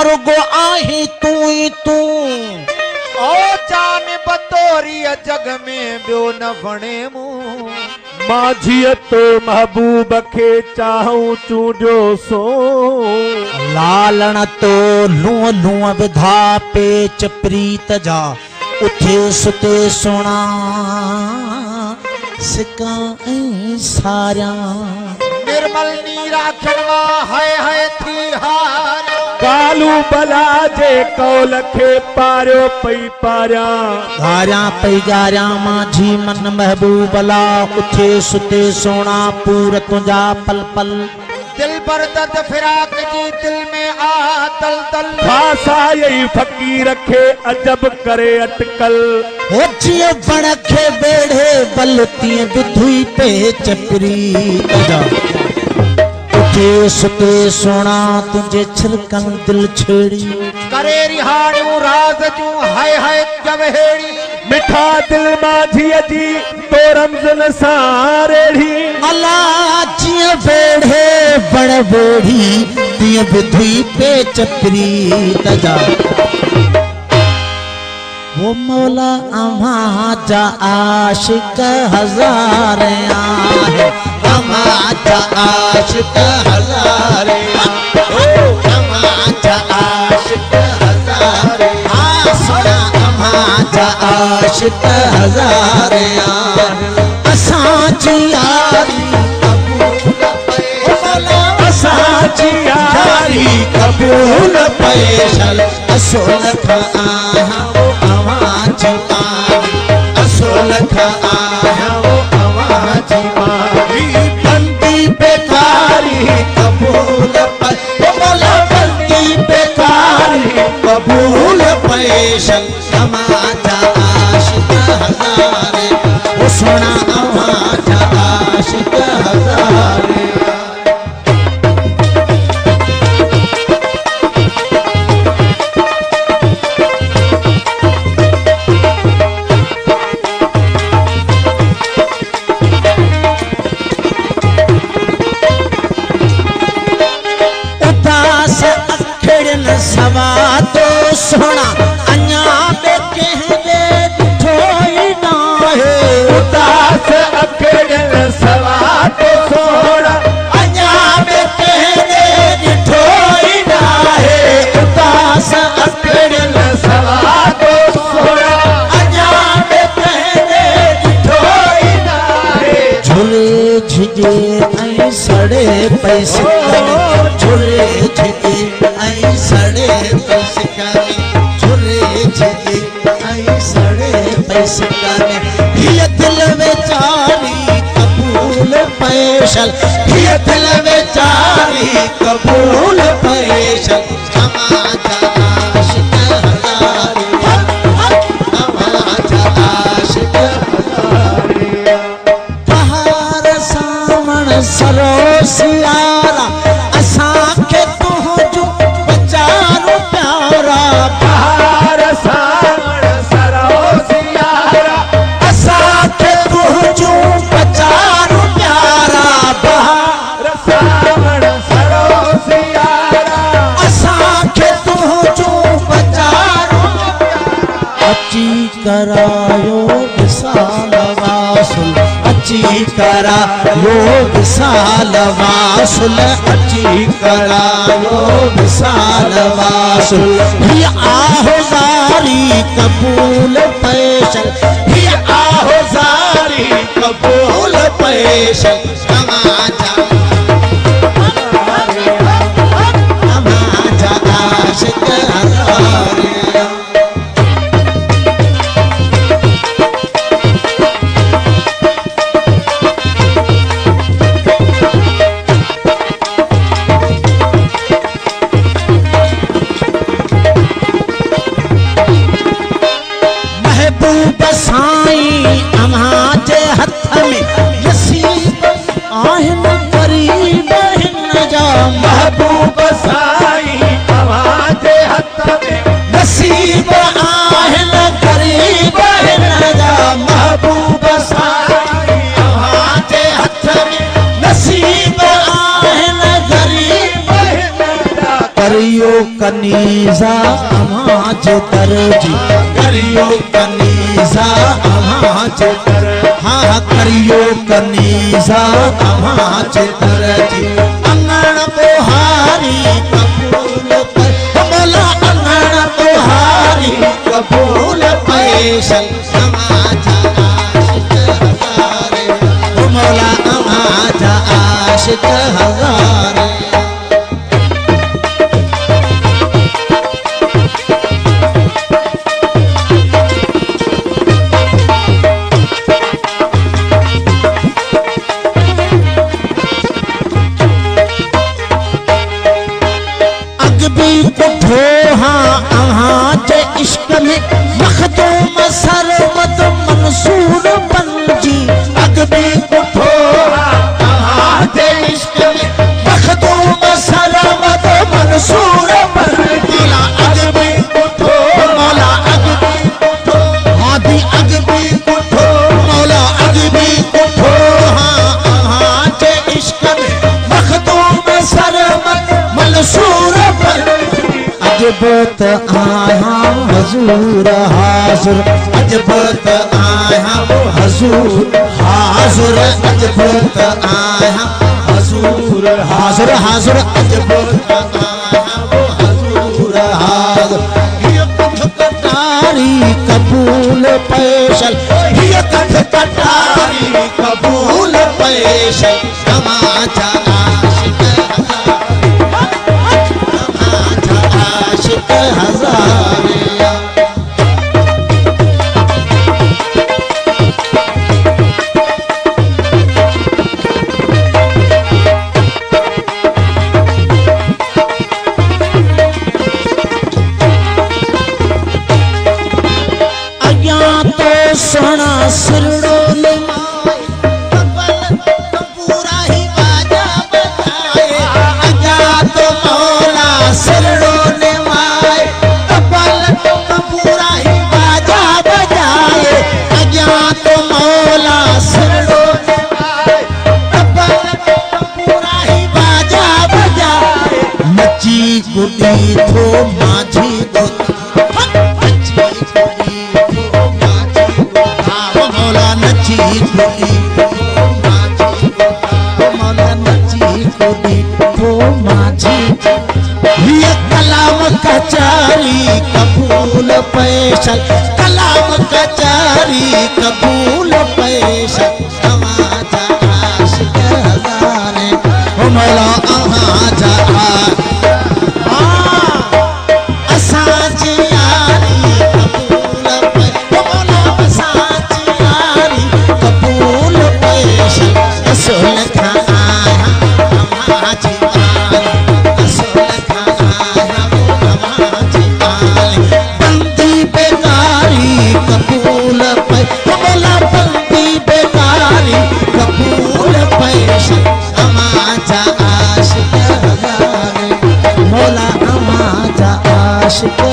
रुगो आहे तू ही तू ओ जान बतौरी जग में बियो न वणे मूं माझीअ तो महबूब खे चाहूं चूंडियो सो लालण तो लूं लूं विधा पेच प्रीत जा उथे सुते सोना सिका ऐं सारिया निर्मल नीरा खड़वा है थी हार कालू बला जे कौल खे पारियो पई पारिया गारिया पई गारिया माझी मन महबूब ला उथे सुते सोना पूर तुझा पल पल दिल पर दर्द फिराक जी दिल में आ तल तल फासा यही फकीर खे अजब करे अटकल हो जिए बण खे बेड़े बल तीअं विधुई पे चपरी तजा उठे सुते सोना तुझे छिलकन दिल छेड़ी करे रिहाणियूं राज जूं है जवहेड़ी मिठा दिल माझीअ जी तो रमज़न सां रेड़ी अला जिए बेड़े बण बेड़ी तीअं विधुई पे चपरी तजा वो मौला अम्मा जा आशिक हजार आहे अम्मा जा आशिक हजार अम्मा जा आशिक हजार सोना अम्मा जा आशिक हजार असां जी यारी असांजी यारी कबूल पैशल असोल खा आया आवाज़ मारी असोल खा आया आवाज़ मारी बंदी बेकारी कबूल पैशल बंदी बेकारी कबूल पैशल समाज आशिक हजारे वो सोना आवाज़ आशिक हजारे सवा तो सोना अन्या में कहने ठोई ना है उदास अखड़न सवा तो सोना अन्या में कहने ठोई ना है उदास अखड़न सवा तो सोना अन्या में कहने ठोई ना है झूले झिझे ऐं सड़े पैसे झूले झिझे ऐं सड़े पैसे झूले झिझे ऐं सड़े पैसे ये दिल बेचारी कबूल पैशल ये दिल बेचारी कबूल पैशल समाज आशिक हजारी समाज आशिक हजारी बहार सावण सरोसियारा असां के तुझो बचारो प्यारा बहार सावण सरोसियारा असां के तुझो बचारो प्यारा बहार सावण सरोसियारा असां के तुझो बचारो अची करायो विसाल वासुल अची करायो विसाल वासुल अची करायो विसाल वासुल ही आहोजारी कबूल पैशल ही आहोजारी कबूल पैशल समाज आशिक हजारे महबूब साईं अम्हाजे हथ में नसीब आहिन गरीब हिन जा महबूब साईं अम्हाजे हथ में नसीब आहिन गरीब हिन जा महबूब साईं अम्हाजे हथ में नसीब आहिन गरीब हिन जा करियो कनीजा अमाज तरजी करियो कनीजा अमाज तर हाँ करियो कनीजा अमाज तरजी अंगण बुहारी कबूल पर बोला अंगण बुहारी कबूल पैसल समाजा आशिक हजारे मोला समाजा आशिक हजारे इश्क में मखदूम सरमत मंसूर बनजी अगबी उठो आते इश्क में मखदूम सरमत मंसूर बनजी अगबी उठो मौला अगबी उठो हादी अगबी उठो मौला अगबी उठो हाँ ते इश्क में मखदूम सरमत मंसूर बनजी अजबत आया हजूर हाजुर अजबत आया हजूर हाजुर अजबत आया हजूर हाजुर हाजुर अजबत आया हजूर हाजुर ये कथ कटारी कबूल पैसल ये कथ कटारी कबूल पैसल समाजा आशिक हजारिया अया तो सोना सिरड़ो पूरा ही बाजा बजाए अया तो मौला सिरड़ो गुडी थो माझी मौला नची गुडी मौला नची गुडी थो माझी ये कलाम कचारी कबूल पैसल कलाम कचारी कबूल पैसल समाजा आशिक हजारे मौला आजा आशिक